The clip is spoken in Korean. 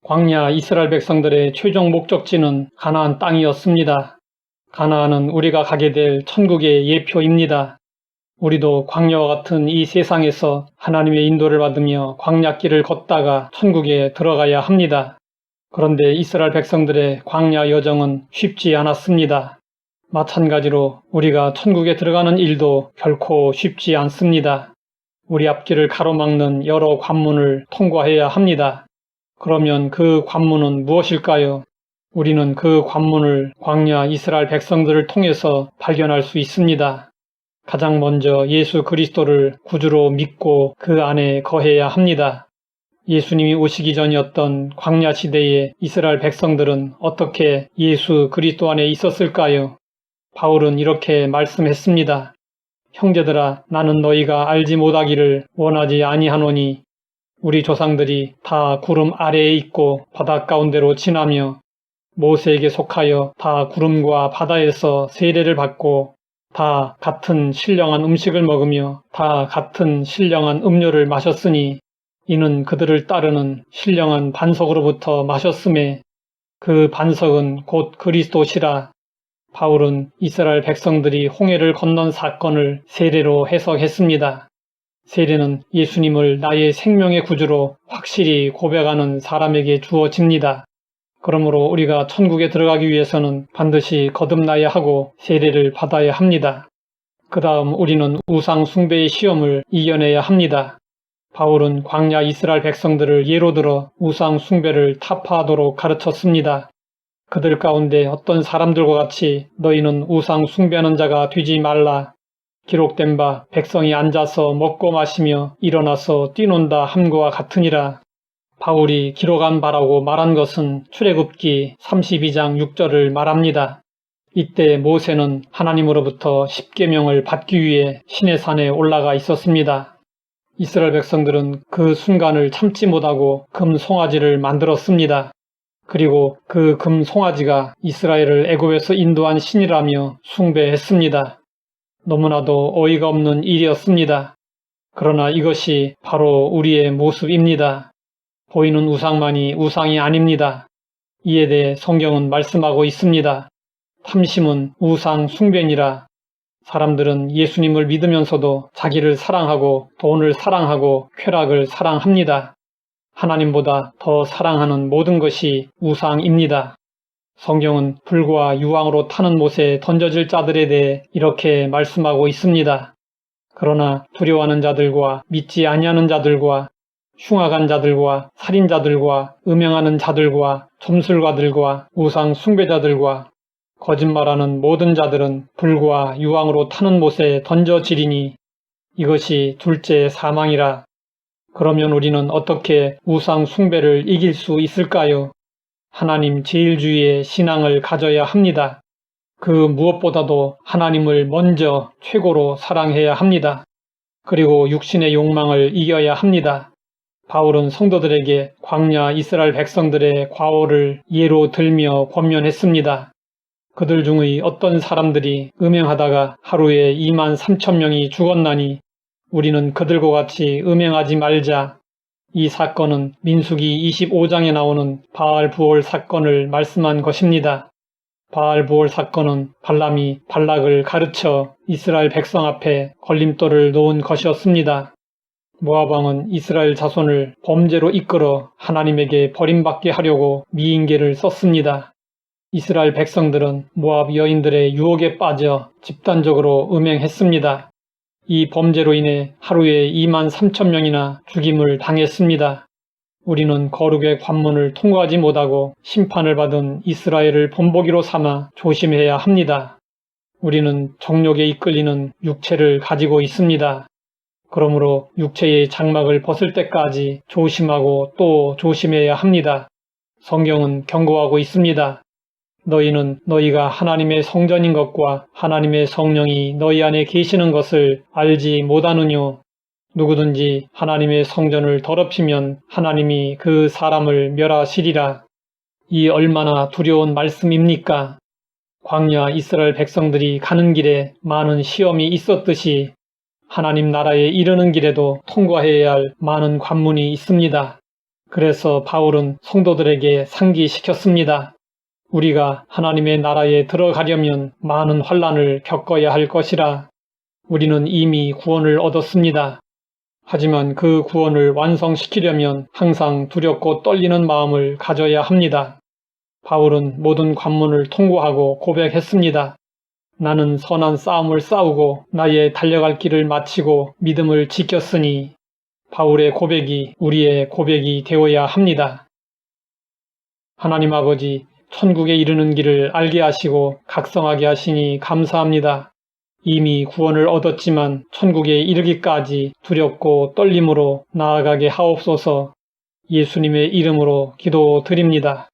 광야 이스라엘 백성들의 최종 목적지는 가나안 땅이었습니다. 가나안은 우리가 가게 될 천국의 예표입니다. 우리도 광야와 같은 이 세상에서 하나님의 인도를 받으며 광야길을 걷다가 천국에 들어가야 합니다. 그런데 이스라엘 백성들의 광야 여정은 쉽지 않았습니다. 마찬가지로 우리가 천국에 들어가는 일도 결코 쉽지 않습니다. 우리 앞길을 가로막는 여러 관문을 통과해야 합니다. 그러면 그 관문은 무엇일까요? 우리는 그 관문을 광야 이스라엘 백성들을 통해서 발견할 수 있습니다. 가장 먼저 예수 그리스도를 구주로 믿고 그 안에 거해야 합니다. 예수님이 오시기 전이었던 광야 시대의 이스라엘 백성들은 어떻게 예수 그리스도 안에 있었을까요? 바울은 이렇게 말씀했습니다. 형제들아, 나는 너희가 알지 못하기를 원하지 아니하노니 우리 조상들이 다 구름 아래에 있고 바다 가운데로 지나며 모세에게 속하여 다 구름과 바다에서 세례를 받고 다 같은 신령한 음식을 먹으며 다 같은 신령한 음료를 마셨으니 이는 그들을 따르는 신령한 반석으로부터 마셨음에 그 반석은 곧 그리스도시라. 바울은 이스라엘 백성들이 홍해를 건넌 사건을 세례로 해석했습니다. 세례는 예수님을 나의 생명의 구주로 확실히 고백하는 사람에게 주어집니다. 그러므로 우리가 천국에 들어가기 위해서는 반드시 거듭나야 하고 세례를 받아야 합니다. 그 다음 우리는 우상 숭배의 시험을 이겨내야 합니다. 바울은 광야 이스라엘 백성들을 예로 들어 우상 숭배를 타파하도록 가르쳤습니다. 그들 가운데 어떤 사람들과 같이 너희는 우상 숭배하는 자가 되지 말라. 기록된 바 백성이 앉아서 먹고 마시며 일어나서 뛰논다 함과 같으니라. 바울이 기록한 바라고 말한 것은 출애굽기 32장 6절을 말합니다. 이때 모세는 하나님으로부터 십계명을 받기 위해 시내산에 올라가 있었습니다. 이스라엘 백성들은 그 순간을 참지 못하고 금 송아지를 만들었습니다. 그리고 그 금 송아지가 이스라엘을 애굽에서 인도한 신이라며 숭배했습니다. 너무나도 어이가 없는 일이었습니다. 그러나 이것이 바로 우리의 모습입니다. 보이는 우상만이 우상이 아닙니다. 이에 대해 성경은 말씀하고 있습니다. 탐심은 우상 숭배니라. 사람들은 예수님을 믿으면서도 자기를 사랑하고 돈을 사랑하고 쾌락을 사랑합니다. 하나님보다 더 사랑하는 모든 것이 우상입니다. 성경은 불과 유황으로 타는 못에 던져질 자들에 대해 이렇게 말씀하고 있습니다. 그러나 두려워하는 자들과 믿지 아니하는 자들과 흉악한 자들과 살인자들과 음행하는 자들과 점술가들과 우상 숭배자들과 거짓말하는 모든 자들은 불과 유황으로 타는 못에 던져지리니 이것이 둘째 사망이라. 그러면 우리는 어떻게 우상 숭배를 이길 수 있을까요? 하나님 제일주의의 신앙을 가져야 합니다. 그 무엇보다도 하나님을 먼저 최고로 사랑해야 합니다. 그리고 육신의 욕망을 이겨야 합니다. 바울은 성도들에게 광야 이스라엘 백성들의 과오를 예로 들며 권면했습니다. 그들 중의 어떤 사람들이 음행하다가 하루에 2만 3천 명이 죽었나니 우리는 그들과 같이 음행하지 말자. 이 사건은 민수기 25장에 나오는 바알부올 사건을 말씀한 것입니다. 바알부올 사건은 발람이 발락을 가르쳐 이스라엘 백성 앞에 걸림돌을 놓은 것이었습니다. 모압 왕은 이스라엘 자손을 범죄로 이끌어 하나님에게 버림받게 하려고 미인계를 썼습니다. 이스라엘 백성들은 모압 여인들의 유혹에 빠져 집단적으로 음행했습니다. 이 범죄로 인해 하루에 2만 3천 명이나 죽임을 당했습니다. 우리는 거룩의 관문을 통과하지 못하고 심판을 받은 이스라엘을 본보기로 삼아 조심해야 합니다. 우리는 정욕에 이끌리는 육체를 가지고 있습니다. 그러므로 육체의 장막을 벗을 때까지 조심하고 또 조심해야 합니다. 성경은 경고하고 있습니다. 너희는 너희가 하나님의 성전인 것과 하나님의 성령이 너희 안에 계시는 것을 알지 못하느뇨. 누구든지 하나님의 성전을 더럽히면 하나님이 그 사람을 멸하시리라. 이 얼마나 두려운 말씀입니까? 광야 이스라엘 백성들이 가는 길에 많은 시험이 있었듯이 하나님 나라에 이르는 길에도 통과해야 할 많은 관문이 있습니다. 그래서 바울은 성도들에게 상기시켰습니다. 우리가 하나님의 나라에 들어가려면 많은 환난을 겪어야 할 것이라. 우리는 이미 구원을 얻었습니다. 하지만 그 구원을 완성시키려면 항상 두렵고 떨리는 마음을 가져야 합니다. 바울은 모든 관문을 통과하고 고백했습니다. 나는 선한 싸움을 싸우고 나의 달려갈 길을 마치고 믿음을 지켰으니. 바울의 고백이 우리의 고백이 되어야 합니다. 하나님 아버지, 천국에 이르는 길을 알게 하시고 각성하게 하시니 감사합니다. 이미 구원을 얻었지만 천국에 이르기까지 두렵고 떨림으로 나아가게 하옵소서. 예수님의 이름으로 기도드립니다.